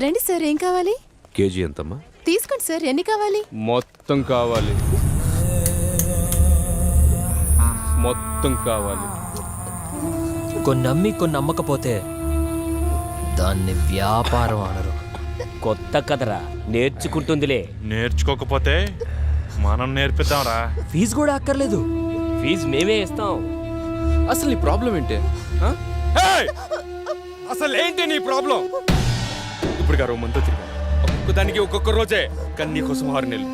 రండి సార్, ఏం కావాలి? కేజీ ఎంతమ్మా? తీసుకోండి సార్, ఎన్ని కావాలి? మొత్తం కావాలి, మొత్తం కావాలి. కొన్ని నమ్మి కొన్ని నమ్మకపోతే దాన్ని వ్యాపారం అనరు. కొత్త కదరా, నేర్చుకుంటుందిలే. నేర్చుకోకపోతే మనం నేర్పిద్దాంరా. ఫీజు కూడా అక్కర్లేదు, ఫీజు మేమే ఇస్తాం. అసలు నీ ప్రాబ్లం ఏంటి? అసలు ఏంటి నీ ప్రాబ్లం? ఇప్పుడు గారు మంతో తిరిగా ఒక్కొక్కదానికి ఒక్కొక్క రోజే, కానీ నీకోసం 6 నెలలు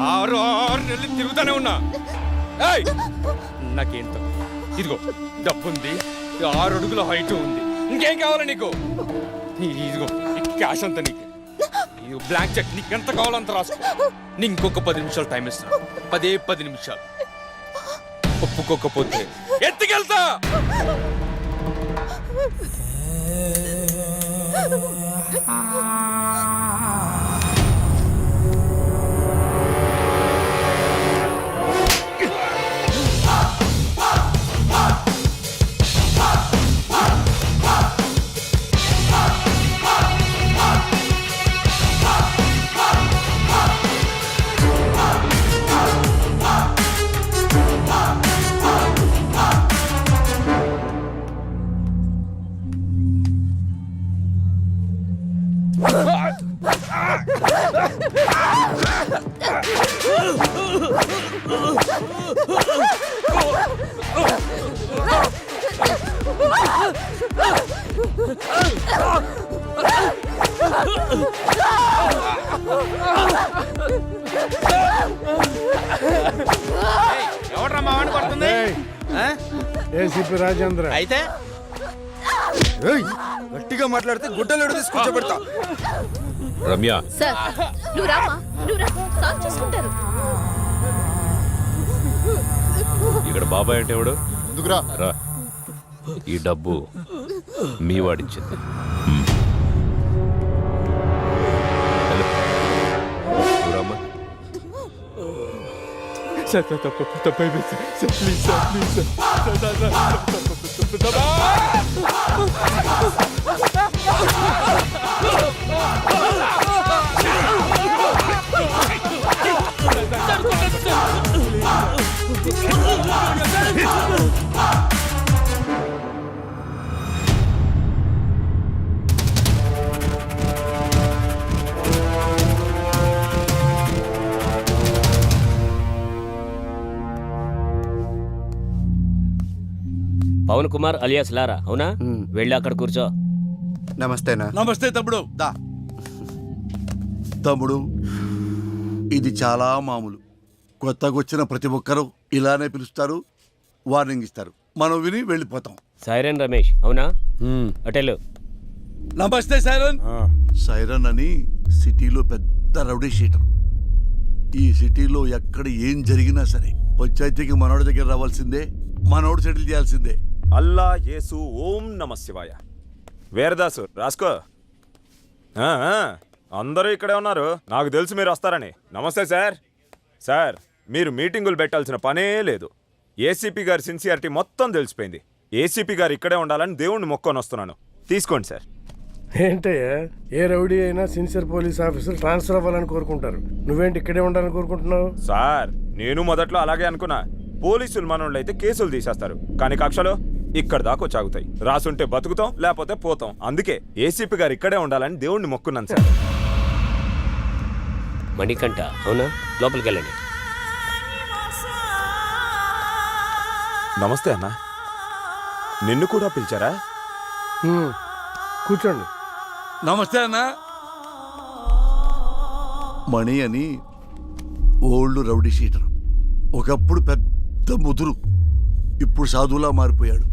6 నెలలు తిరుగుతానే ఉన్నా. నాకేంతో ఇదిగో డబ్బుంది, 6 అడుగుల హైట్ ఉంది, ఇంకేం కావాలి నీకు? ఇదిగో క్యాష్ అంతా నీకు, బ్లాంక్ చెక్ నీకు ఎంత కావాలంత రాసుకో. నీ ఇంకొక 10 నిమిషాలు టైం ఇస్తున్నా, 10 నిమిషాలు. ఒప్పుకోకపోతే ఎత్తుకెళ్తా. ఎవడ్రా మా వాడిని కొడుతుంది? ఏసీపీ రాజేంద్ర. అయితే గట్టిగా మాట్లాడితే గుడ్డలు తీసుకొచ్చబెడతా. రమ్య, సార్ నువ్వు రామా, నువ్వు రా, సాల్వ్ చేసుకుంటారు. ఇక్కడ బాబాయ్ అంటే ఎవడు? ఎందుకురా? రా, ఈ డబ్బు మీ వాడిచ్చింది. పవన్ కుమార్ అలియాస్ లారా, అవునా? వెళ్ళి అక్కడ కూర్చో. నమస్తేనా? నమస్తే తమ్ముడు. దా తమ్ముడు, ఇది చాలా మామూలు. కొత్తగా వచ్చిన ప్రతి ఒక్కరూ ఇలానే పిలుస్తారు, వార్నింగ్ ఇస్తారు, మనం విని వెళ్ళిపోతాం. సైరన్ రమేష్, అవునా? అటెలు. నమస్తే సైరన్. సైరన్ అని సిటీలో పెద్ద రౌడీ షీటర్. ఈ సిటీలో ఎక్కడ ఏం జరిగినా సరే పంచాయతీకి మనోడి దగ్గర రావాల్సిందే, మనోడు సెటిల్ చేయాల్సిందే. అల్లా యేసు ఓం నమ శివాయ. వీరదాసు రాసుకో. అందరూ ఇక్కడే ఉన్నారు, నాకు తెలుసు మీరు వస్తారని. నమస్తే సార్. సార్, మీరు మీటింగులు పెట్టాల్సిన పనే లేదు. ఏసీపీ గారి సిన్సియారిటీ మొత్తం తెలిసిపోయింది. ఏసీపీ గారు ఇక్కడే ఉండాలని దేవుణ్ణి మొక్కొని వస్తున్నాను. తీసుకోండి సార్. ఏంటయ్యా, ఏ రౌడీ అయినా సిన్సియర్ పోలీస్ ఆఫీసర్ ట్రాన్స్ఫర్ అవ్వాలని కోరుకుంటారు. నువ్వేంటి ఇక్కడే ఉండాలని కోరుకుంటున్నావు? సార్, నేను మొదట్లో అలాగే అనుకున్నా. పోలీసులు మనోళ్ళు అయితే కేసులు తీసేస్తారు, కానీ కక్షలు ఇక్కడ దాకా వచ్చాగుతాయి. రాసుంటే బతుకుతాం, లేకపోతే పోతాం. అందుకే ఏసీపీ గారు ఇక్కడే ఉండాలని దేవుణ్ణి మొక్కున్నాను సార్. మణికంఠ, అవునా? లోపలికి వెళ్ళండి. నమస్తే అన్న. నిన్ను కూడా పిలిచారా? కూర్చోండి. నమస్తే అన్న. మణి అని ఓల్డ్ రౌడీ షీటర్. ఒకప్పుడు పెద్ద ముదురు, ఇప్పుడు సాధువులా మారిపోయాడు.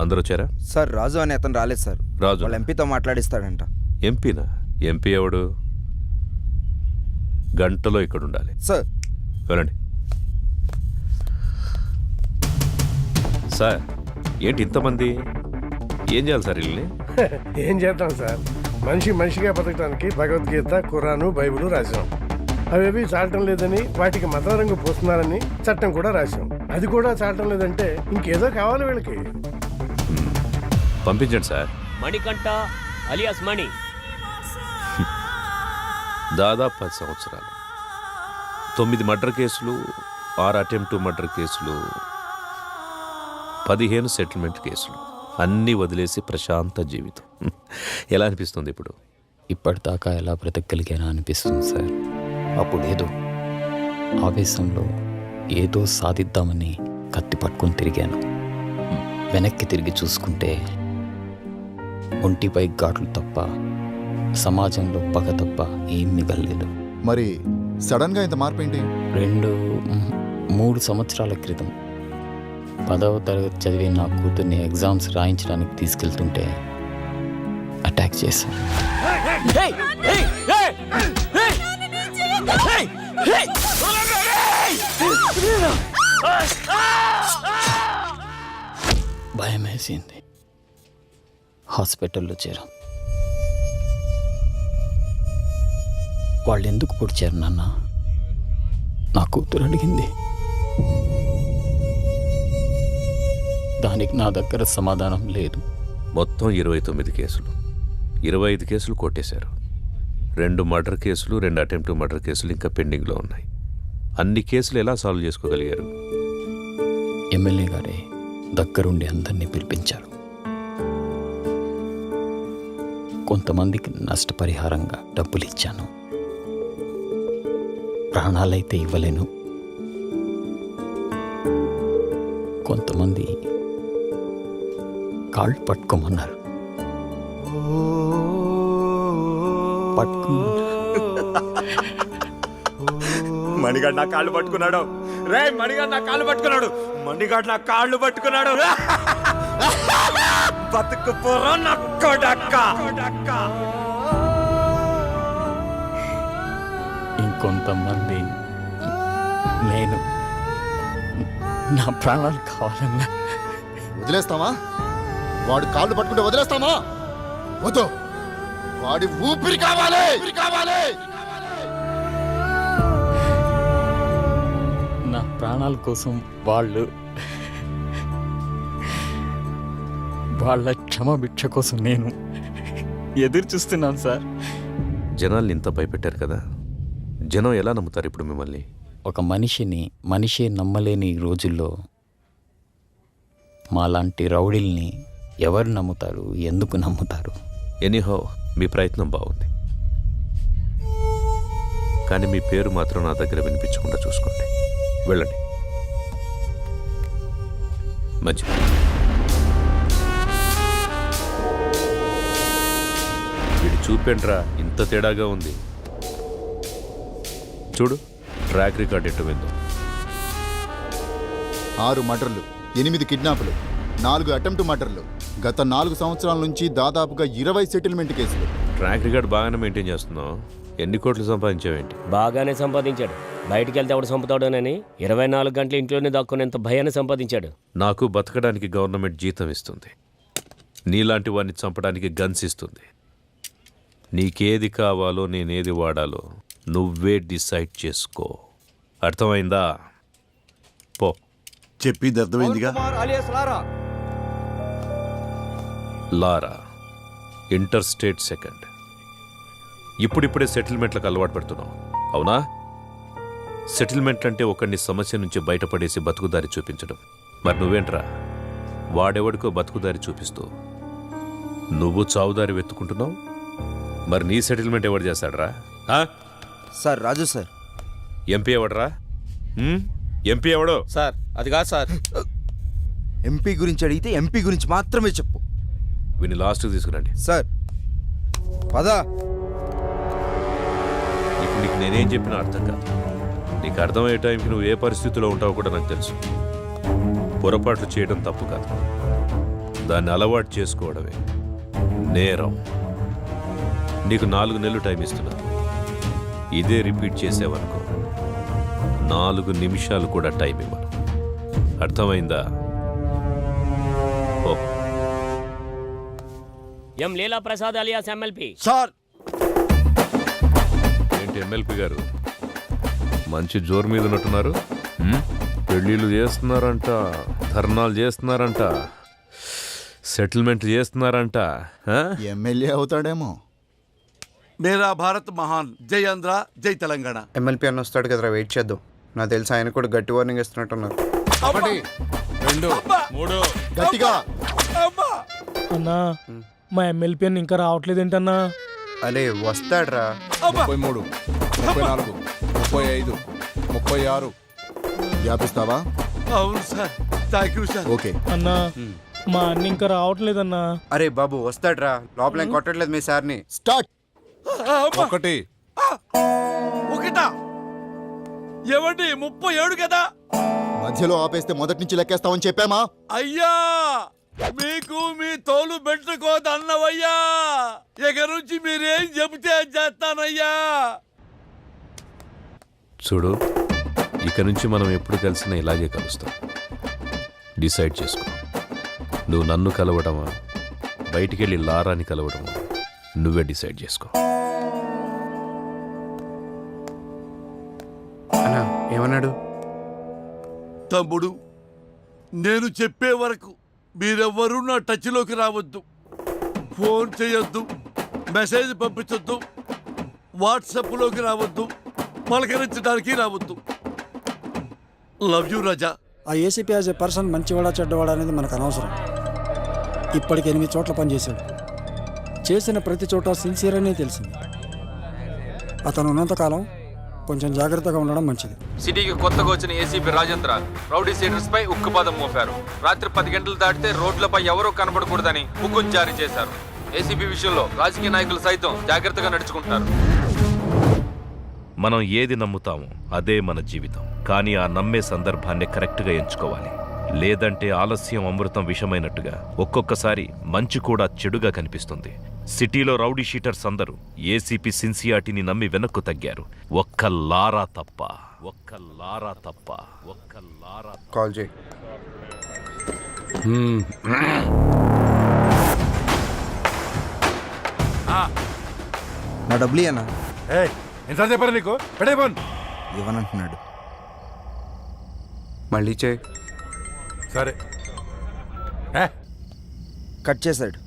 అందరూ వచ్చారా? సార్, రాజు అని అతను రాలేదు సార్. రాజు వాళ్ళ ఎంపీతో మాట్లాడిస్తాడంట. ఎంపీనా? ఎంపీ ఎవడు? గంటలో ఇక్కడ ఉండాలి సార్. వెళ్ళండి. సార్, ఏంటి ఇంతమంది? ఏం చేయాలి సార్ వీళ్ళని? ఏం చేద్దాం సార్, మనిషి మనిషిగా బతకడానికి భగవద్గీత, ఖురాను, బైబిల్ రాసాం. అవేవి చాలటం లేదని వాటికి మత రంగు పోస్తున్నారని చట్టం కూడా రాశాం. అది కూడా చాలటం లేదంటే ఇంకేదో కావాలి వీళ్ళకి. పంపించండి సార్. మణికంఠ అలియాస్ మణి. దాదాపు 10 సంవత్సరాలు, 9 మర్డర్ కేసులు, 6 అటెంప్ట్ మర్డర్ కేసులు, 15 సెటిల్మెంట్ కేసులు, అన్నీ వదిలేసి ప్రశాంత జీవితం. ఎలా అనిపిస్తుంది ఇప్పుడు? ఇప్పటిదాకా ఎలా బ్రతకగలిగానా అనిపిస్తుంది సార్. అప్పుడేదో ఆవేశంలో ఏదో సాధిద్దామని కత్తి పట్టుకొని తిరిగాను. వెనక్కి తిరిగి చూసుకుంటే ఒంటిపై ఘాట్లు తప్ప, సమాజంలో పగ తప్ప ఏం మిగలలేదు. మరి సడన్ గా ఇంత మార్పు ఏంటి? 3 సంవత్సరాల క్రితం 10వ తరగతి చదివే నా కూతుర్ని ఎగ్జామ్స్ రాయించడానికి తీసుకెళ్తుంటే అటాక్ చేశాను. భయం వేసింది. హాస్పిటల్లో చేరాం. వాళ్ళు ఎందుకు పొడిచారు నాన్న? నా కూతురు అడిగింది. దానికి నా దగ్గర సమాధానం లేదు. మొత్తం 29 కేసులు, 25 కేసులు కొట్టేశారు. 2 మర్డర్ కేసులు, 2 అటెంప్ట్ మర్డర్ కేసులు ఇంకా పెండింగ్లో ఉన్నాయి. అన్ని కేసులు ఎలా సాల్వ్ చేసుకోగలిగారు? ఎమ్మెల్యే గారే దగ్గరుండి అందరినీ పిలిపించారు. కొంతమందికి నష్టపరిహారంగా డబ్బులు ఇచ్చాను. ప్రాణాలైతే ఇవ్వలేను. కొంతమంది కాళ్ళు పట్టుకోమన్నారు. మణిగాడు నా కాళ్ళు పట్టుకున్నాడు. రే మణిగాడు నా కాళ్ళు పట్టుకున్నాడు. మణిగాడు నా కాళ్ళు పట్టుకున్నాడు. బతుకుపోరా నా కొడక్క. ఇంకొంతమంది నేను నా ప్రాణాలు కావాలన్నా వదిలేస్తామా? వాడు కాళ్ళు పట్టుకుంటే వదిలేస్తామా? వద్దు, వాడి ఊపిరి కావాలి. నా ప్రాణాల కోసం వాళ్ళ క్షమభిక్ష కోసం నేను ఎదురు చూస్తున్నాను సార్. జనాల్ని ఇంత భయపెట్టారు కదా, జనం ఎలా నమ్ముతారు ఇప్పుడు మిమ్మల్ని? ఒక మనిషే నమ్మలేని ఈ రోజుల్లో మాలాంటి రౌడీల్ని ఎవరు నమ్ముతారు? ఎందుకు నమ్ముతారు? ఎనీహో మీ ప్రయత్నం బాగుంది, కానీ మీ పేరు మాత్రం నా దగ్గర వినిపించకుండా చూసుకోండి. వెళ్ళండి. మంచిది. వీడు చూపేంట్రా ఇంత తేడాగా ఉంది. చూడు ట్రాక్ రికార్డ్ ఎట్టు విందో. 6 మర్డర్లు, 8 కిడ్నాపులు, 4 అటెంప్ట్ మర్డర్లు, గత 4 సంవత్సరాల నుంచి దాదాపుగా 20 సెటిల్మెంట్ కేసులు. ట్రాక్ రికార్డ్ బాగానే మెయింటైన్ చేస్తున్నావు. ఎన్ని కోట్లు సంపాదించావేంటి? బాగానే సంపాదించాడు. బయటికి వెళ్తే ఎవడు చంపుతాడోనని 24 గంటలు ఇంట్లోనే దాక్కునేంత భయాన్ని సంపాదించాడు. నాకు బతకడానికి గవర్నమెంట్ జీతం ఇస్తుంది, నీలాంటి వాడిని చంపడానికి గన్స్ ఇస్తుంది. నీకేది కావాలో నేనేది వాడాలో నువ్వే డిసైడ్ చేసుకో. అర్థమైందా? పో. చెప్పింది అర్థమైందిగా. లారా ఇంటర్ స్టేట్ సెకండ్. ఇప్పుడిప్పుడే సెటిల్మెంట్లకు అలవాటు పడుతున్నావు, అవునా? సెటిల్మెంట్ అంటే ఒకడిని సమస్య నుంచి బయటపడేసి బతుకుదారి చూపించడం. మరి నువ్వేంట్రా, వాడెవడికో బతుకుదారి చూపిస్తూ నువ్వు చావుదారి వెతుకుంటున్నావు. మరి నీ సెటిల్మెంట్ ఎవడు చేస్తాడరా? సార్ రాజు సార్. ఎంపీ ఎవడరా? ఎంపీ ఎవడో? సార్ అది కాదు సార్. ఎంపీ గురించి అడిగితే ఎంపీ గురించి మాత్రమే చెప్పు. వీని లాస్ట్కి తీసుకురండి. సార్ పదా. ఇప్పుడు నీకు నేనేం చెప్పినా అర్థం కాదు. నీకు అర్థమయ్యే టైంకి నువ్వు ఏ పరిస్థితిలో ఉంటావో కూడా నాకు తెలుసు. పొరపాట్లు చేయడం తప్పు కాదు, దాన్ని అలవాటు చేసుకోవడమే నేరం. నీకు 4 నెలలు టైం ఇస్తున్నా. ఇదే రిపీట్ చేసేవనుకో 4 నిమిషాలు కూడా టైం ఇవ్వను. అర్థమైందా? ఓ. ఎం లీలా ప్రసాద్ అలియాస్ ఎమ్మెల్పీ. సార్ ఏంటి ఎమ్మెల్పీ గారు, మంచి జోరు మీద ఉన్నట్టున్నారు. పెళ్ళిళ్ళు చేస్తున్నారంట, ధర్నాలు చేస్తున్నారంట, సెటిల్మెంట్ చేస్తున్నారంట. ఎమ్మెల్యే అవుతాడేమో. మేరా భారత్ మహాన్, జై ఆంధ్ర, జై తెలంగాణ. ఎమ్మెల్పీ అన్న వస్తాడు కదరా, వెయిట్ చేద్దాం. నాకు తెలిసి ఆయన కూడా గట్టి వార్నింగ్ ఇస్తున్నట్టున్నారు. 1 2 3 గట్టిగా. అన్నా మా ఎమ్మెల్పీ అని ఇంకా రావట్లేదు ఏంటన్నా? అరే వస్తాడ్రా. 33 34 35 36. వ్యాపిస్తావా? అవును sir, thank you sir. Okay. అన్నా మా అన్న ఇంకా రావట్లేదన్నా. అరే బాబు వస్తాడ్రా, లోపల ఏం కొట్టట్లేదు మీ సార్ని. స్టార్ట్. 1 ఒకటా? ఏమండి 37 కదా? మధ్యలో ఆపేస్తే మొదటి నుంచి లెక్కేస్తామని చెప్పామా? అయ్యా మీకు మీ తోలు పెట్టుకోదన్నవయ్యా. ఇక నుంచి మీరేం చెబితే అది చేస్తానయ్యా. చూడు, ఇక నుంచి మనం ఎప్పుడు కలిసినా ఇలాగే కలుస్తాం. డిసైడ్ చేసుకో. నువ్వు నన్ను కలవడమా, బయటికెళ్ళి లారాని కలవడమా, నువ్వే డిసైడ్ చేసుకో. అన్నా ఏమన్నాడు? తమ్ముడు, నేను చెప్పే వరకు మీరెవ్వరూ నా టచ్లోకి రావద్దు. ఫోన్ చేయొద్దు, మెసేజ్ పంపించొద్దు, వాట్సాప్లోకి రావద్దు, పలకరించడానికి రావద్దు. లవ్ యూ రాజా. ఆ ఏసీపీ యాజ్ ఏ పర్సన్ మంచివాడా చెడ్డవాడా అనేది మనకు అనవసరం. ఇప్పటికి 8 చోట్ల పనిచేశాడు. చేసిన ప్రతి చోట సిన్సియర్ అనే తెలిసింది. అతను ఉన్నంతకాలం కొంచెం జాగ్రత్తగా ఉండడం మంచిది. సిటీకి కొత్తగా వచ్చిన ఏసీపీ రాజేంద్ర రౌడీ సీడర్స్ పై ఉక్కుపాదం మోపారు. రాత్రి 10 గంటలు దాటితే రోడ్లపై ఎవరూ కనబడకూడదని హుకుం జారీ చేశారు. ఏసీపీ విషయంలో రాజకీయ నాయకులు సైతం జాగ్రత్తగా నడుచుకుంటారు. మనం ఏది నమ్ముతామో అదే మన జీవితం. కానీ ఆ నమ్మే సందర్భాన్ని కరెక్ట్గా ఎంచుకోవాలి. లేదంటే ఆలస్యం అమృతం విషమైనట్టుగా ఒక్కొక్కసారి మంచి కూడా చెడుగా కనిపిస్తుంది. సిటీలో రౌడీ షీటర్స్ అందరూ ఏసీపీ సిన్సియారిటీని నమ్మి వెనక్కు తగ్గారు. ఒక్క లారా తప్ప. కాల్ చేయి. నా డబ్బులు అన్నా ఎంత చెప్పారు నీకు? పెడే ఫోన్. ఇవ్వనంటున్నాడు. మళ్ళీ చేయి. సరే. కట్ చేశాడు.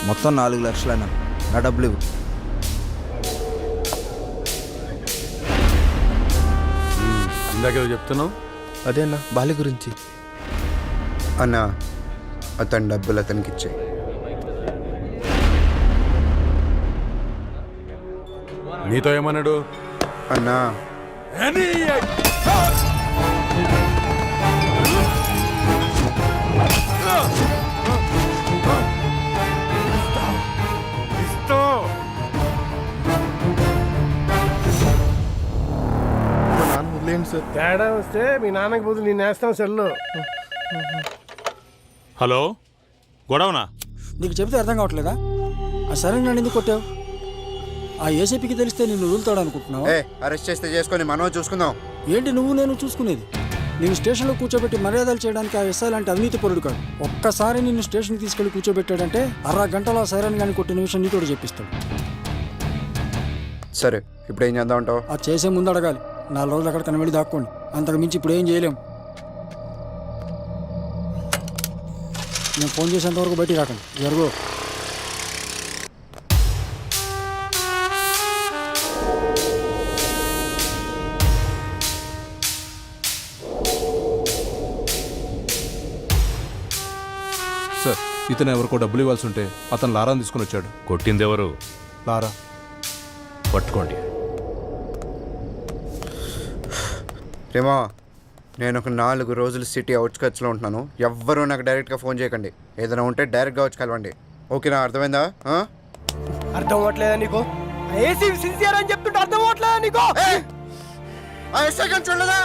మొత్తం 4 లక్షలైనా నా డబ్బులు ఇవ్వు. ఇందాక చెప్తున్నావు అదేనా బాలి గురించి. అన్న అతని డబ్బులు అతనికి ఇచ్చాయి. నీతో ఏమన్నాడు? అన్నా తేడా వస్తే మీ నాన్నకి బదులు నేను వేస్తాం సెల్లో. హలో, గొడవనా? నీకు చెబితే అర్థం కావట్లేదా? ఆ సరే నన్ను ఎందుకు కొట్టావు? ఆ ఏసీపీకి తెలిస్తే నిన్ను వదులుతాడు అనుకుంటున్నావు? అరెస్ట్ చేస్తే చేసుకొని మనం చూసుకుందాం. ఏంటి నువ్వు నేను చూసుకునేది? నేను స్టేషన్లో కూర్చోబెట్టి మర్యాదలు చేయడానికి ఆ ఎస్ఐ లాంటి అవినీతి పరుడు కాదు. ఒక్కసారి నిన్ను స్టేషన్కి తీసుకెళ్లి కూర్చోబెట్టాడంటే 1/2 గంటలో సైరన్ కానీ కొట్టిన విషయం నీతో చెప్పిస్తాడు. సరే, ఇప్పుడు ఏం చేద్దాం అంటావు? అది చేసే ముందు అడగాలి. 4 రోజులు అక్కడ కనబడి దాక్కోండి. అంతకు మించి ఇప్పుడు ఏం చేయలేం. నేను ఫోన్ చేసేంత వరకు బయటికి రాకండి. జరుగు. సార్, ఇతను ఎవరికో డబ్బులు ఇవ్వాల్సి ఉంటే అతను లారాని తీసుకుని వచ్చాడు. కొట్టిందెవరు? లారా. పట్టుకోండి. రేమా, నేను ఒక 4 రోజులు సిటీ అవుట్స్కట్స్లో ఉంటున్నాను. ఎవ్వరూ నాకు డైరెక్ట్గా ఫోన్ చేయకండి. ఏదైనా ఉంటే డైరెక్ట్గా వచ్చి కలవండి. ఓకేనా? అర్థమైందా? అర్థం అవ్వట్లేదా నీకు? సిన్సియర్ అని చెప్తుంటే అర్థం అవ్వట్లేదా నీకు? చూడలేదా?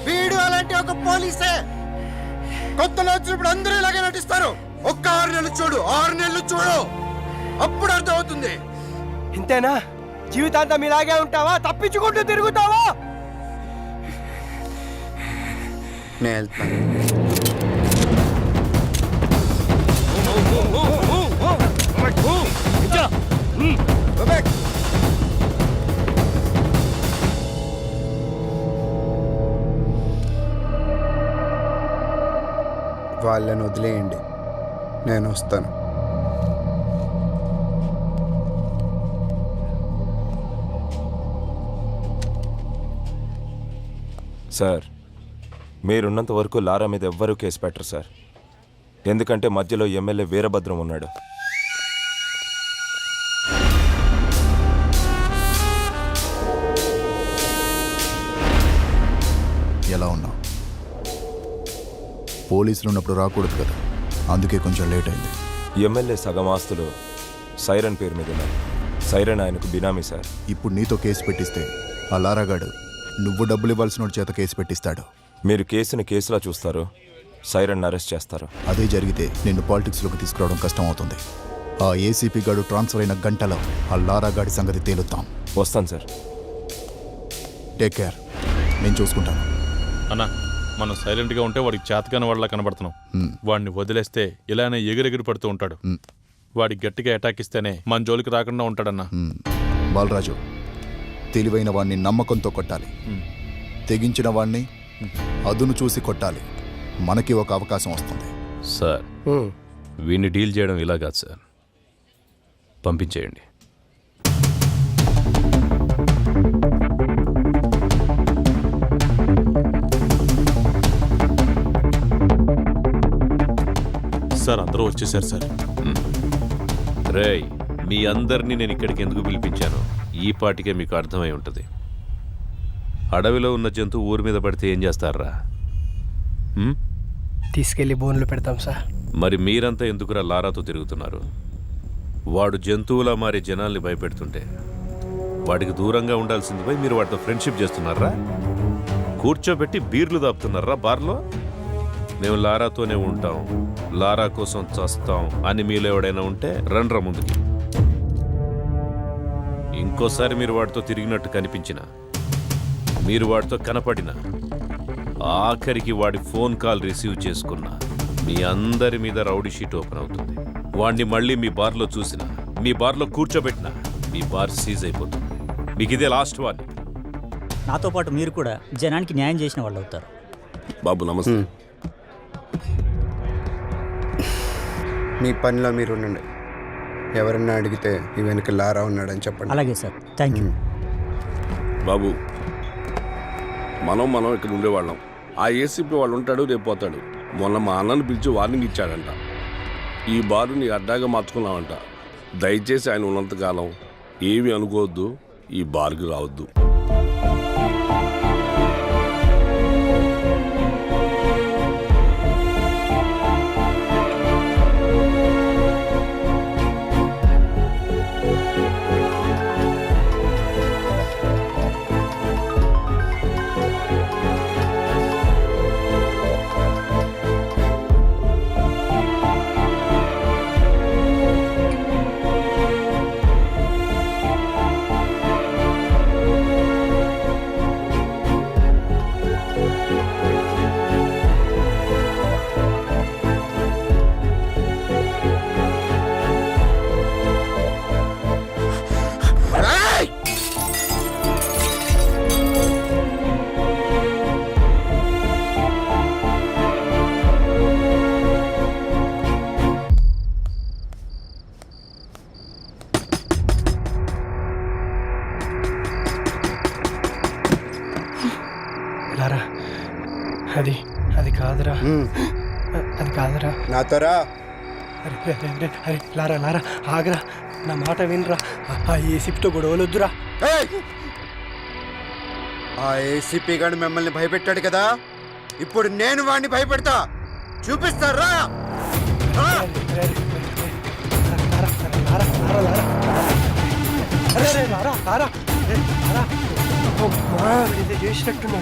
వీడు అలాంటి ఒక పోలీసే. కొత్తలో వచ్చినప్పుడు అందరూ ఇలాగే నటిస్తారు. ఒక్క 6 నెలలు చూడు, 6 నెలలు చూడు, అప్పుడు అర్థమవుతుంది. ఇంతేనా? జీవితాంతం ఇలాగే ఉంటావా? తప్పించుకుంటూ తిరుగుతావా? నేను వెళ్తాను. వాళ్ళని వదిలేయండి, నేను వస్తాను. సార్, మీరున్నంత వరకు లారా మీద ఎవ్వరూ కేసు పెట్టరు సార్. ఎందుకంటే మధ్యలో ఎమ్మెల్యే వీరభద్రం ఉన్నాడు. ఎలా ఉన్నావు? పోలీసులు ఉన్నప్పుడు రాకూడదు కదా, అందుకే కొంచెం లేట్ అయింది. ఎమ్మెల్యే సగం ఆస్తులు సైరన్ పేరు మీద ఉన్నాయి. సైరన్ ఆయనకు బినామీ సార్. ఇప్పుడు నీతో కేసు పెట్టిస్తే ఆ లారాగాడు నువ్వు డబ్బులు ఇవ్వాల్సిన చేత కేసు పెట్టిస్తాడు. మీరు కేసుని కేసులా చూస్తారు, సైరన్ అరెస్ట్ చేస్తారు. అదే జరిగితే నిన్ను పాలిటిక్స్లోకి తీసుకురావడం కష్టం అవుతుంది. ఆ ఏసీపీ గాడు ట్రాన్స్ఫర్ అయిన గంటలో ఆ లారాగాడి సంగతి తేలుతాం. వస్తాను సార్. టేక్ కేర్, నేను చూసుకుంటాను. అన్నా, మనం సైలెంట్గా ఉంటే వాడికి చేతకాని వాళ్ళ కనబడుతున్నాం. వాడిని వదిలేస్తే ఇలానే ఎగిరెగిరి పడుతూ ఉంటాడు. వాడికి గట్టిగా అటాక్ ఇస్తేనే మన జోలికి రాకుండా ఉంటాడన్నా. బాలరాజు, తెలివైన వాడిని నమ్మకంతో కొట్టాలి, తెగించిన వాడిని అదును చూసి కొట్టాలి. మనకి ఒక అవకాశం వస్తుంది. సార్, వీడిని డీల్ చేయడం ఇలా కాదు సార్, పంపించేయండి. సార్, అందరూ వచ్చేసారు సార్. రేయ్, మీ అందరినీ నేను ఇక్కడికి ఎందుకు పిలిపించాను ఈ పాటికే మీకు అర్థమై ఉంటుంది. అడవిలో ఉన్న జంతువు ఊరి మీద పడితే ఏం చేస్తారా? తీసుకెళ్లి బోన్లు పెడతాం సార్. మరి మీరంతా ఎందుకురా లారాతో తిరుగుతున్నారు? వాడు జంతువులా మారి జనాల్ని భయపెడుతుంటే వాడికి దూరంగా ఉండాల్సింది పోయి మీరు వాడితో ఫ్రెండ్షిప్ చేస్తున్నారా? కూర్చోబెట్టి బీర్లు దాపుతున్నారా బార్లో? మేము లారాతోనే ఉంటాం, లారా కోసం చస్తాం అని మీలో ఎవడైనా ఉంటే రండ్రా ముందుకి. ఇంకోసారి మీరు వాడితో తిరిగినట్టు కనిపించిన, మీరు వాడితో కనపడిన, ఆఖరికి వాడి ఫోన్ కాల్ రిసీవ్ చేసుకున్నా మీ అందరి మీద రౌడీ షీట్ ఓపెన్ అవుతుంది. వాడిని మళ్ళీ మీ బార్లో చూసినా, మీ బార్లో కూర్చోబెట్టినా మీ బార్ సీజ్ అయిపోతుంది. మీకు ఇదే లాస్ట్ వార్నింగ్. నాతో పాటు మీరు కూడా జనానికి న్యాయం చేసిన వాళ్ళు అవుతారు. బాబు నమస్తే. మీ పనిలో మీరు ఉండండి. ఎవరన్నా అడిగితే ఈ వెనక లారా ఉన్నాడని చెప్పండి. అలాగే సార్, థ్యాంక్ యూ. బాబు, మనం ఇక్కడ ఉండేవాళ్ళం. ఆ ఏసీపీ వాళ్ళు ఉంటాడు, రేపు పోతాడు. మొన్న మా అన్నను పిలిచి వార్నింగ్ ఇచ్చాడంట. ఈ బారు నీ అడ్డాగా మార్చుకున్నావంట. దయచేసి ఆయన ఉన్నంతకాలం ఏమీ అనుకోవద్దు, ఈ బార్కి రావద్దు. అది కాదురా, అది కాదురా. నాతోరా. అరే లారా లారా, ఆగరా, నా మాట వినరా. ఆ ఏసీపీతో గొడవలొద్దురా. ఆ ఏసీపీ గారు మిమ్మల్ని భయపెట్టాడు కదా, ఇప్పుడు నేను వాడిని భయపెడతా. చూపిస్తారా? చేసినట్టున్నా.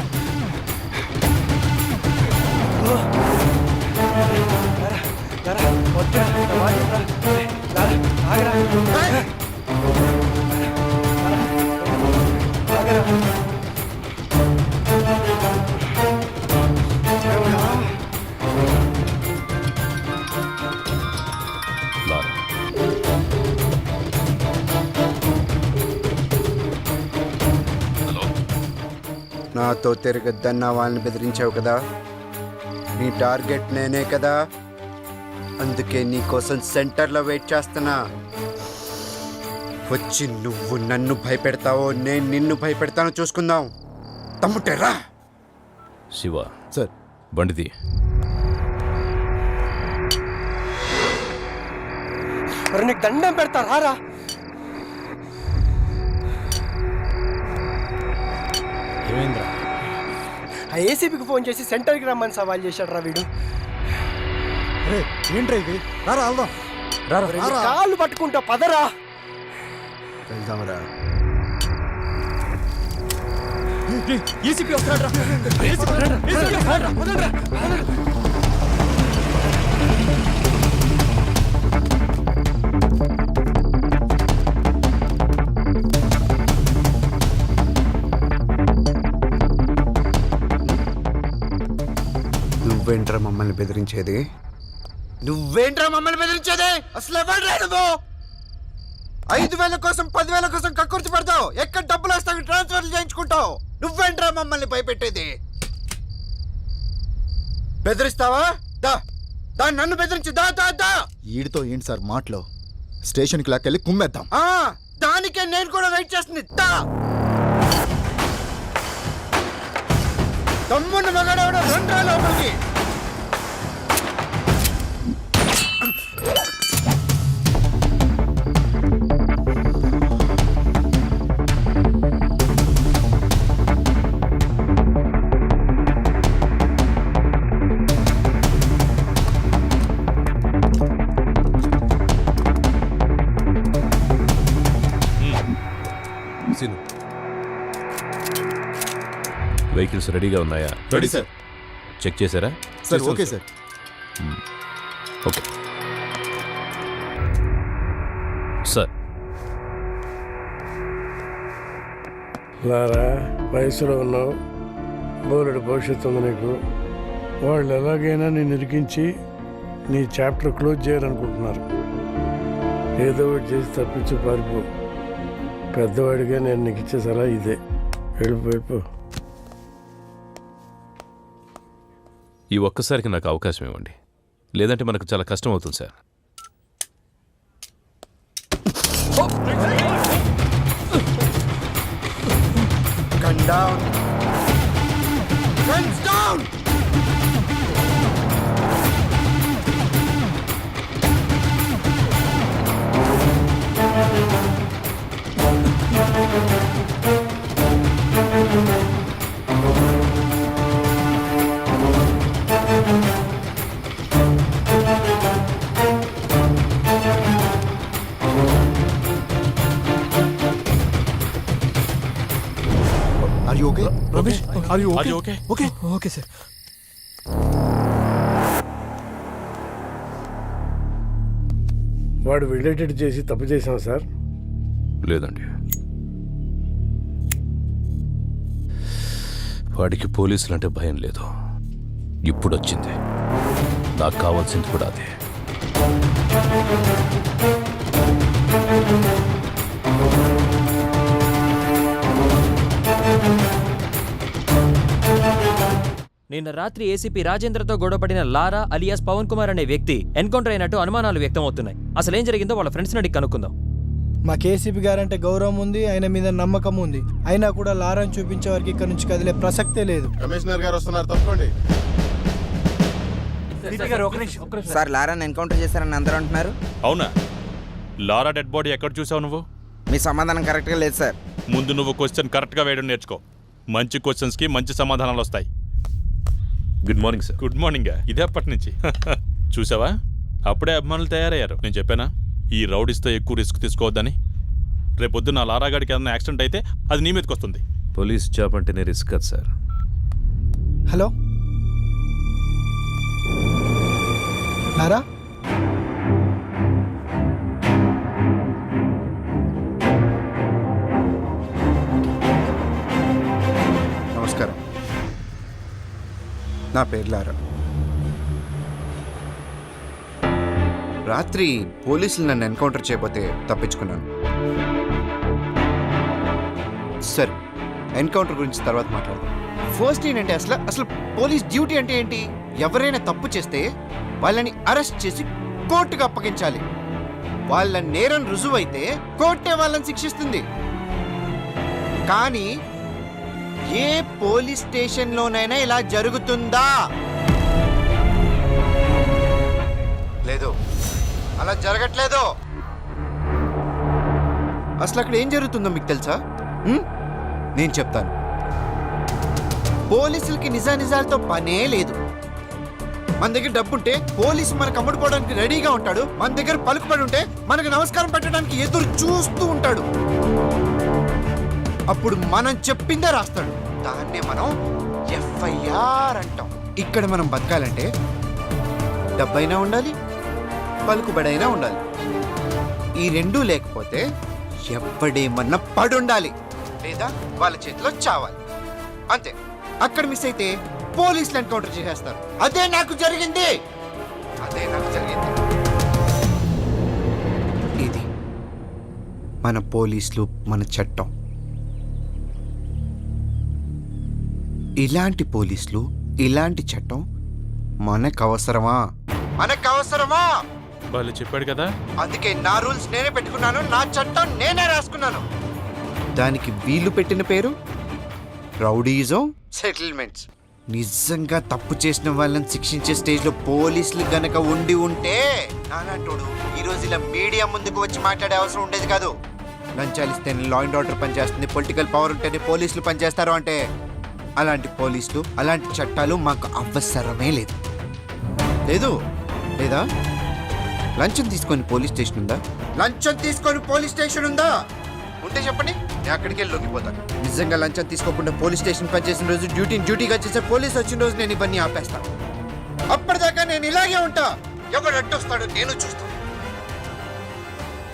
లారా, నాతో తిరగద్దన్న వాళ్ళని బెదిరించావు కదా, నీ టార్గెట్ నేనే కదా, అందుకే నీ కోసం సెంటర్లో వెయిట్ చేస్తున్నా. వచ్చి నువ్వు నన్ను భయపెడతావో నేను నిన్ను భయపెడతానో చూసుకుందాం. తమ్ముటేరా. శివ సార్ బండిది. నీకు దండం పెడతా రారా. ఏమైందిరా? ఆ ఏసీపీకి ఫోన్ చేసి సెంటర్కి రమ్మని సవాల్ చేశాడు రా వీడు. ఏంట్రా ఇది? రారా వెళ్దాం. రారా కాళ్ళు పట్టుకుంటా పదరా. వెళ్దాంరా. ఏసీపీ వస్తున్నాడు. నువ్వేంట్రా మమ్మల్ని బెదిరించేది? నువ్వేంట్రా మమ్మల్ని బెదిరించేది? అసలు ఎవడ్రా నువ్వు? 5,000 కోసం 10,000 కోసం కక్కుర్తి పడతావు. ఎక్కడ డబ్బులు వస్తావు ట్రాన్స్ఫర్లు చేయించుకుంటావు. నువ్వేంట్రా మమ్మల్ని భయపెట్టేది? బెదిరిస్తావా? దా నన్ను బెదిరించి దా దా దా. ఈడితో ఏంటి సార్ మాటలో? స్టేషన్కి లాక్కెళ్ళి కుమ్మేద్దాం. దానికే నేను కూడా వెయిట్ చేస్తుంది. దా తమ్ముని మగాడెవడో రండ్రా లోపలికి. సీను, వెహికల్స్ రెడీగా ఉన్నాయా? Ready sir. చెక్ చేశారా? Sir okay sir. Okay sir. Lara, వయసులో ఉన్నావు, బోలెడు భవిష్యత్తు ఉంది నీకు. వాళ్ళు ఎలాగైనా నేను ఇరికించి నీ చాప్టర్ క్లోజ్ చేయాలనుకుంటున్నారు. ఏదో ఒకటి చేసి తప్పించి పారిపో. పెద్దవాడిగా నేను నీకు ఇచ్చే సలహా ఇదే. వెళ్ళిపో. ఈ ఒక్కసారికి నాకు అవకాశం ఇవ్వండి, లేదంటే మనకు చాలా కష్టం అవుతుంది sir. Gun down. Guns down. Are you okay? Ramesh, are you okay? Okay okay sir. వాడు రిలేటెడ్ చేసి తప్పు చేశాం సార్. లేదండి, వాడికి పోలీసులంటే భయం లేదు. ఇప్పుడు వచ్చింది. నాకు కావాల్సింది కూడా అదే. నిన్న రాత్రి ఏసీపీ రాజేంద్రతో గొడవపడిన లారా అలియాస్ పవన్ కుమార్ అనే వ్యక్తి ఎన్కౌంటర్ అయినట్టు అనుమానాలు వ్యక్తం అవుతున్నాయి. అసలు ఏం జరిగిందో వాళ్ళ ఫ్రెండ్స్ని అడిగి కనుక్కుందాం. మా కేసీపీ గారంటే గౌరవం ఉంది, ఆయన మీద నమ్మకం ఉంది. అయినా కూడా లారాని చూపించే వారికి ఇక్కడ నుంచి కదిలే ప్రసక్తే లేదు. కమిషనర్ గారు వస్తున్నారు, తప్పండి. సార్, లారాని ఎన్కౌంటర్ చేశారని అందరూ అంటున్నారు. అవునా? లారా డెడ్ బాడీ ఎక్కడ చూసావు నువ్వు? మీ సమాధానం కరెక్ట్గా లేదు సార్. ముందు నువ్వు క్వశ్చన్ కరెక్ట్గా వేయడం నేర్చుకో. మంచి క్వశ్చన్స్కి మంచి సమాధానాలు వస్తాయి. Good morning sir. Good morning. ఇదే అప్పటి నుంచి చూసావా? అప్పుడే అభిమానులు తయారయ్యారు. నేను చెప్పానా ఈ రౌడీస్తో ఎక్కువ రిస్క్ తీసుకోవద్దని? రేపొద్దున నా లారాగాడికి ఏదైనా యాక్సిడెంట్ అయితే అది నీ మీదకి వస్తుంది. పోలీస్ జాబ్ అంటేనే రిస్క్ కదా సార్. హలో లారా, నా పేరు లారా. రాత్రి పోలీసులు నన్ను ఎన్కౌంటర్ చేయబోతే తప్పించుకున్నాను. సరే, ఎన్కౌంటర్ గురించి తర్వాత మాట్లాడదాం. ఫస్ట్ ఏంటంటే అసలు పోలీస్ డ్యూటీ అంటే ఏంటి? ఎవరైనా తప్పు చేస్తే వాళ్ళని అరెస్ట్ చేసి కోర్టుకు అప్పగించాలి. వాళ్ళ నేరం రుజువైతే కోర్టే వాళ్ళని శిక్షిస్తుంది. కానీ ఏ పోలీస్ స్టేషన్లోనైనా ఇలా జరుగుతుందా? లేదు, అలా జరగట్లేదు. అసలు అక్కడ ఏం జరుగుతుందో మీకు తెలుసా? నేను చెప్తాను. పోలీసులకి నిజానిజాలతో పనే లేదు. మన దగ్గర డబ్బుంటే పోలీసు మనకు అమ్ముడుపోవడానికి రెడీగా ఉంటాడు. మన దగ్గర పలుకుబడి ఉంటే మనకు నమస్కారం పెట్టడానికి ఎదురు చూస్తూ ఉంటాడు. అప్పుడు మనం చెప్పిందే రాస్తాడు. దాన్నే మనం ఎఫ్ఐఆర్ అంటాం. ఇక్కడ మనం బతకాలంటే డబ్బైనా ఉండాలి, పలుకుబడైనా ఉండాలి. ఈ రెండూ లేకపోతే ఎవడేమన్నా పడుండాలి, లేదా వాళ్ళ చేతిలో చావాలి. అంతే. అక్కడ మిస్ అయితే పోలీసులు ఎన్కౌంటర్ చేసేస్తారు. అదే నాకు జరిగింది. ఇది మన పోలీసులు, మన చట్టం. ఇలాంటి పోలీసులు, ఇలాంటి చట్టం మనకు అవసరమా? వాళ్ళు చెప్పాడు కదా. అందుకే నా రూల్స్ నేనే పెట్టుకున్నాను, నా చట్టం నేనే రాసుకున్నాను. దానికి వీళ్ళు పెట్టిన పేరు రౌడీజం సెటిల్మెంట్స్. నిజంగా తప్పు చేసిన వాళ్ళని శిక్షించే స్టేజ్లో పోలీసులు గనక ఉండి ఉంటే నానాటోడు ఈరోజు ఇలా మీడియా ముందుకు వచ్చి మాట్లాడే అవసరం ఉండేది కాదు. లంచాలు ఇస్తేనే లా అండ్ ఆర్డర్ పనిచేస్తుంది, పొలిటికల్ పవర్ ఉంటేనే పోలీసులు పనిచేస్తారు అంటే అలాంటి పోలీసులు, అలాంటి చట్టాలు మాకు అవసరమే లేదు. లేదా? లంచం తీసుకొని పోలీస్ స్టేషన్ ఉందా? ఉంటే చెప్పండి, నేను అక్కడికి వెళ్ళి లొంగిపోతాను. నిజంగా లంచం తీసుకోకుండా పోలీస్ స్టేషన్ పనిచేసిన రోజు, డ్యూటీగా చేసే పోలీస్ వచ్చిన రోజు నేను ఇవన్నీ ఆపేస్తాను. అప్పటిదాకా నేను ఇలాగే ఉంటా. ఎవడు అడ్డొస్తాడో నేను చూస్తాను.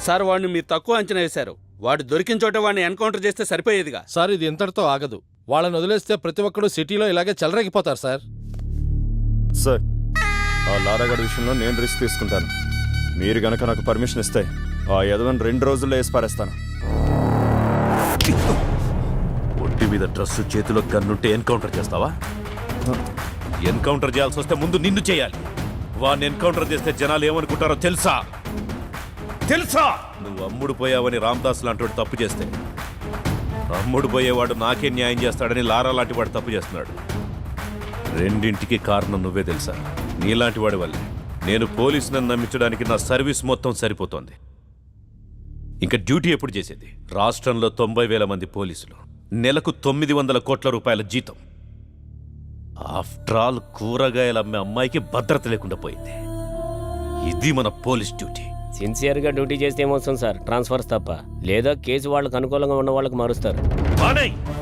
సార్, వాడిని మీరు తక్కువ అంచనా వేశారు. వాడు దొరికిన చోట వాడిని ఎన్కౌంటర్ చేస్తే సరిపోయేదిగా. సార్, ఇది ఇంతటితో ఆగదు. వాళ్ళని వదిలేస్తే ప్రతి ఒక్కడు సిటీలో ఇలాగే చెలరేగిపోతారు సార్. సార్, ఆ లారాగడ్ విషయంలో నేను రిస్క్ తీసుకుంటాను. మీరు గనక నాకు పర్మిషన్ ఇస్తే ఆ యదవని 2 రోజుల్లో వేసి పారేస్తాను. ఒంటి మీద డ్రెస్సు, చేతిలో గన్నుంటే ఎన్కౌంటర్ చేస్తావా? ఎన్కౌంటర్ చేయాల్సి వస్తే ముందు నిన్ను చేయాలి. వాడిని ఎన్కౌంటర్ చేస్తే జనాలు ఏమనుకుంటారో తెలుసా? నువ్వు అమ్ముడు పోయావని రామ్దాస్ లాంటి తప్పు చేస్తే అమ్ముడు పోయేవాడు నాకే న్యాయం చేస్తాడని లారా లాంటి వాడు తప్పు చేస్తున్నాడు. రెండింటికి కారణం నువ్వే తెలుసా? నీలాంటి వాడి వల్లే నేను పోలీసుని నమ్మించడానికి నా సర్వీస్ మొత్తం సరిపోతోంది. ఇంకా డ్యూటీ ఎప్పుడు చేసేది? రాష్ట్రంలో 90,000 మంది పోలీసులు, నెలకు 900 కోట్ల రూపాయల జీతం. ఆఫ్టర్ ఆల్ కూరగాయలు అమ్మే అమ్మాయికి భద్రత లేకుండా పోయింది. ఇది మన పోలీస్ డ్యూటీ. సిన్సియర్గా డ్యూటీ చేస్తే ఏమొస్తుంది సార్? ట్రాన్స్ఫర్స్ తప్ప. లేదా కేసు వాళ్ళకు అనుకూలంగా ఉన్న వాళ్ళకి మారుస్తారు.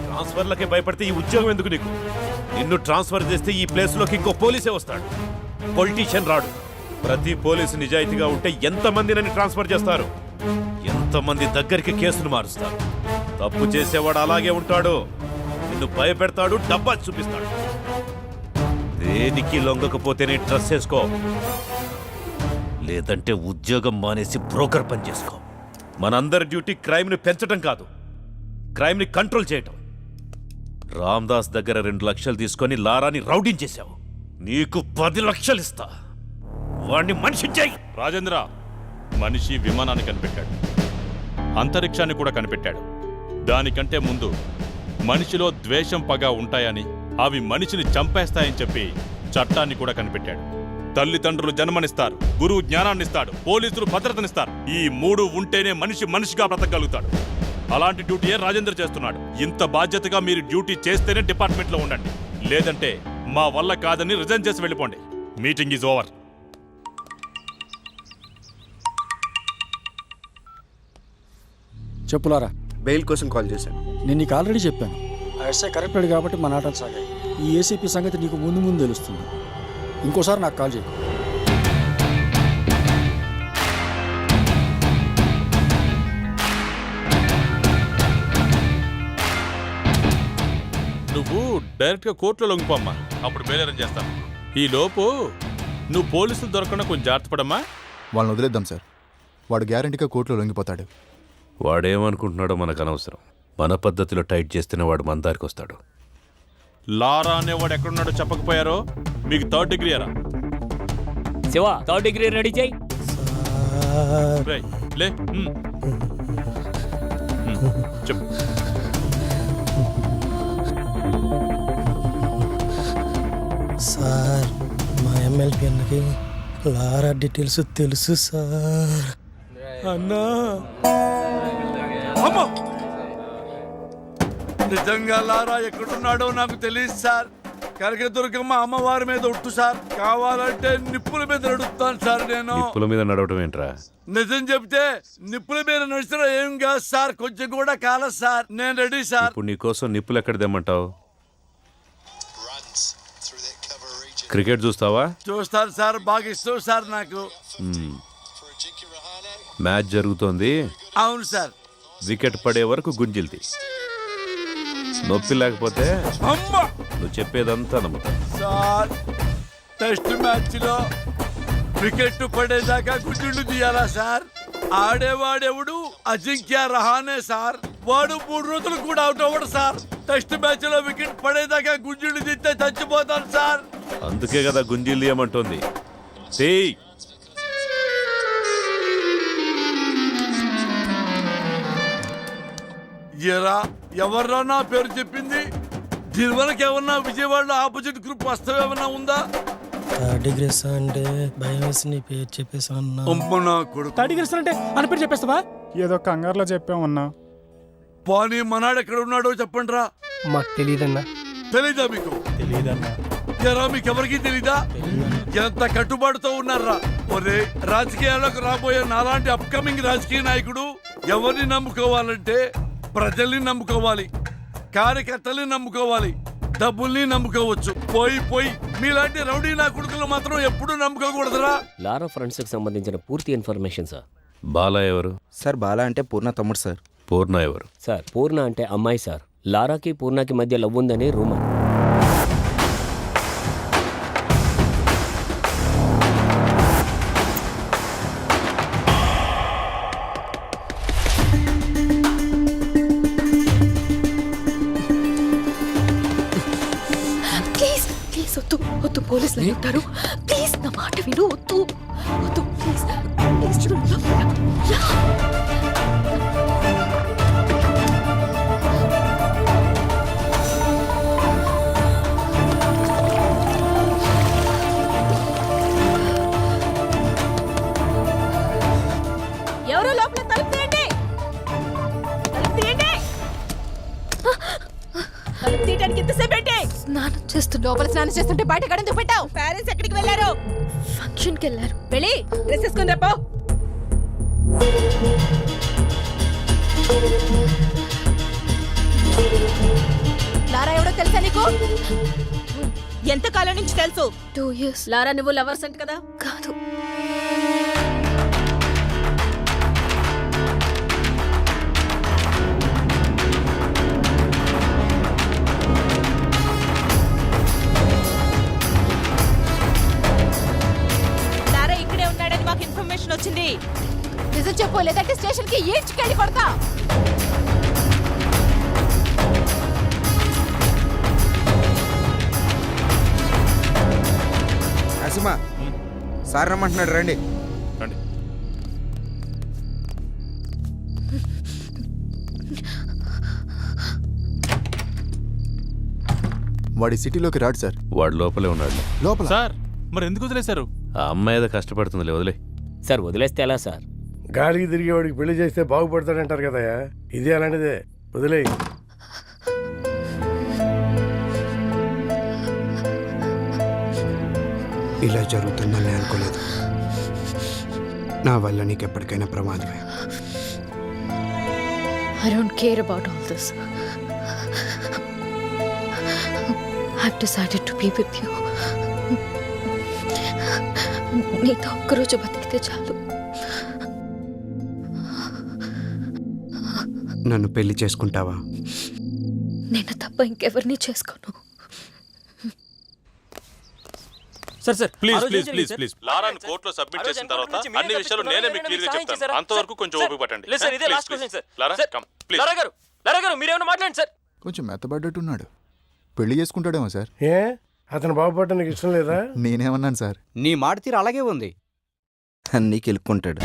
ట్రాన్స్ఫర్లకే భయపడితే ఈ ఉద్యోగం ఎందుకు నీకు? నిన్ను ట్రాన్స్ఫర్ చేస్తే ఈ ప్లేస్లోకి ఇంకో పోలీసే వస్తాడు, పొలిటీషియన్ రాడు. ప్రతి పోలీసు నిజాయితీగా ఉంటే ఎంతమంది నన్ను ట్రాన్స్ఫర్ చేస్తారు? ఎంతమంది దగ్గరికి కేసులు మారుస్తారు? తప్పు చేసేవాడు అలాగే ఉంటాడు. నిన్ను భయపెడతాడు, డబ్బా చూపిస్తాడు. దేనికి లొంగకపోతేనే డ్రెస్ వేసుకో, లేదంటే ఉద్యోగం మానేసి బ్రోకర్ పని చేసుకో. మనందరి డ్యూటీ క్రైమ్ని పెంచడం కాదు, క్రైమ్ని కంట్రోల్ చేయటం. రామ్దాస్ దగ్గర 2 లక్షలు తీసుకొని లారాని రౌడించేశావు. నీకు 10 లక్షలు ఇస్తా. వాణ్ణి మనిషి చేయి. రాజేంద్ర మనిషి విమానాన్ని కనిపెట్టాడు, అంతరిక్షాన్ని కూడా కనిపెట్టాడు. దానికంటే ముందు మనిషిలో ద్వేషం, పగ ఉంటాయని, అవి మనిషిని చంపేస్తాయని చెప్పి చట్టాన్ని కూడా కనిపెట్టాడు. తల్లిదండ్రులు జన్మనిస్తారు, గురువు జ్ఞానాన్నిస్తాడు, పోలీసులు భద్రతనిస్తారు. ఈ 3 ఉంటేనే మనిషి మనిషిగా బ్రతకగలుగుతాడు. అలాంటి డ్యూటీయే రాజేంద్ర చేస్తున్నాడు. ఇంత బాధ్యతగా మీరు డ్యూటీ చేస్తేనే డిపార్ట్మెంట్లో ఉండండి, లేదంటే మా వల్ల కాదని రిజైన్ చేసి వెళ్ళిపోండి. Meeting is over. చెప్పులారా. బెయిల్ కోసం కాల్ చేశాను. నేను నీకు ఆల్రెడీ చెప్పాను, ఆ ఎస్ఐ కరెక్టెడ్ కాబట్టి మా నాటలు సాగాయి. ఈ ఏసీపీ సంగతి నీకు ముందు తెలుస్తుంది. ఇంకోసారి నాకు కాల్ చేయి. నువ్వు డైరెక్ట్గా కోర్టులో లొంగిపోమ్మా, అప్పుడు బెయిల్ అరేంజ్ చేస్తాను. ఈ లోపు నువ్వు పోలీసులు దొరకకుండా కొంచెం జాగ్రత్త పడమ్మా. వాళ్ళని వదిలేద్దాం సార్, వాడు గ్యారంటీగా కోర్టులో లొంగిపోతాడు. వాడేమనుకుంటున్నాడో మనకు అనవసరం. మన పద్ధతిలో టైట్ చేస్తేనే వాడు మన దారికి వస్తాడు. లారా అనేవాడు ఎక్కడున్నాడో చెప్పకపోయారో మీకు 3rd డిగ్రీ అరా. శివ 3rd డిగ్రీ రెడీ చేయి. రేయ్, లే. చెప్పు. సార్ మా ఎమ్మెల్యే అన్నకి లారా డీటెయిల్స్ తెలుసు సార్. అన్నా అమ్మో! నిజంగా లారా ఎక్కడున్నాడో నాకు తెలియదు సార్. కనకదుర్గమ్మ అమ్మవారి మీద ఒట్టు సార్, కావాలంటే నిప్పుల మీద నడుస్తాను సార్. నేను నిప్పుల మీద నడవటం ఏంట్రా? నిజం చెప్తే నిప్పుల మీద నడిచిన ఏం కాదు సార్, కొంచెం కూడా కాలేదు సార్. నేను రెడీ సార్. ఇప్పుడు నీకోసం నిప్పులు ఎక్కడ తెమ్మంటావు? క్రికెట్ చూస్తావా? చూస్తాను సార్, బాగా ఇష్టం సార్ నాకు. మ్యాచ్ జరుగుతోంది. అవును సార్. వికెట్ పడే వరకు గుంజిల్ది. నొప్పి లేకపోతే అమ్మా నువ్వు చెప్పేదంతా నమ్ముతా. సార్, టెస్ట్ మ్యాచ్ లో వికెట్ పడేదాకా గుడ్డులు తీయాలా సార్? ఆడేవాడెవడు? అజింక్య రహానే సార్. వాడు 3 రోజులు కూడా అవుట్ అవ్వడు సార్. టెస్ట్ మ్యాచ్ లో వికెట్ పడేదాకా గుంజులు తీస్తే చచ్చిపోతాను సార్. అందుకే కదా గుంజిల్ తీయమంటోంది. ఎరా ఎవర్రా నా పేరు చెప్పింది? దీనివరకు ఏమన్నా విజయవాడలో ఆపోజిట్ గ్రూప్ వస్తావు ఏమన్నా ఉందా? డిగ్రీ అంటే భయం వేసి నీ పేరు చెప్పేసాను. డిగ్రీ అంటే అని పేరు చెప్పేస్తావా? ఏదో కంగారులో చెప్పామన్నా. పోనీ మనాడు ఎక్కడ ఉన్నాడో చెప్పండి రా. మాకు తెలియదన్నా. తెలీదా మీకు? తెలియదన్నా. ఎరా మీకెవరికి తెలీదా? ఎంత కట్టుబాటుతో ఉన్నారా? ఒరే, రాజకీయాలకు రాబోయే నాలాంటి అప్కమింగ్ రాజకీయ నాయకుడు ఎవరిని నమ్ముకోవాలంటే ప్రజల్ని నమ్ముకోవాలి, కార్యకర్తల్ని నమ్ముకోవాలి, డబ్బుల్ని నమ్ముకోవచ్చు. పోయి మీలాంటి రౌడీ నా కొడుకులు మాత్రం ఎప్పుడూ నమ్ముకోకూడదురా. లారా ఫ్రెండ్స్ కి సంబంధించిన పూర్తి ఇన్ఫర్మేషన్ సార్. బాలా ఎవరు? సార్ బాలా అంటే పూర్ణ తమ్ముడు సార్. పూర్ణ ఎవరు? సార్ పూర్ణ అంటే అమ్మాయి సార్. లారాకి పూర్ణకి మధ్య లవ్ ఉందని రూమర్. ప్లీజ్ వద్దు, పోలీసులు ఉంటారు. ప్లీజ్ నా మాట విను. వద్దు ప్లీజ్ ఎవరో లోపల తలుపు తీయండి. తలుపు తీయడానికి ఎంతసేపు ఏంటి? లోపల స్నానం చేస్తుంటే బయట గడంతో పెట్టావు. పేరెంట్స్ ఎక్కడికి వెళ్ళారు? ఫంక్షన్కి వెళ్ళారు. వెళ్ళి డ్రెస్ వేసుకుని రాపో. లారా ఎవడో తెలుసా నీకు? ఎంత కాలం నుంచి తెలుసు? 2 years. లారా నువ్వు లవర్స్ అంట కదా? కాదు. వచ్చింది. నిజం చెప్పు, లేదంటే స్టేషన్ కి ఈడ్చుకెళ్ళి కొడతా. నరసింహ సార్ రమ్మంటున్నాడు, రండి. వాడి సిటీలోకి రాడు సార్. వాడు లోపలే ఉన్నాడు. లోపల సార్ మరి ఎందుకు వదిలేశారు? ఆ అమ్మాయి ఏదో కష్టపడుతుంది, వదిలే. సార్ వదిలేస్తే ఎలా సార్? గాలికి తిరిగి వాడికి పెళ్లి చేస్తే బాగుపడతాడంటారు కదా. ఇది అలాంటిదే, వదిలే. ఇలా జరుగుతుందని అనుకోలేదు. నా వల్ల నీకు ఎప్పటికైనా ప్రమాదమే. I don't care about all this. I've decided to be with you. నీతో ఒక్కరోజు బతికితే చాలు. నన్ను పెళ్లి చేసుకుంటావా? నేను తప్ప ఇంకెవరిని చేసుకోను. Sir sir please please please please లారాని కోర్టులో సబ్మిట్ చేసిన తర్వాత అన్ని విషయాలు నేనే మీకు క్లియర్ గా చెప్తాను. అంతవరకు కొంచెం ఓపిక పట్టండి. లేదు సార్, ఇదే last question sir. Lara come please. Lara గారు మీరేమైనా మాట్లాడండి సార్. కొంచెం మెత్తబడ్డట్టున్నాడు. పెళ్లి చేసుకుంటాడేమో సార్. ఏ అతను బాగుపడటం నీకు ఇష్టం లేదా? నేనేమన్నాను సార్? నీ మాట తీరు అలాగే ఉంది. అన్నీ కెలుక్కుంటాడు.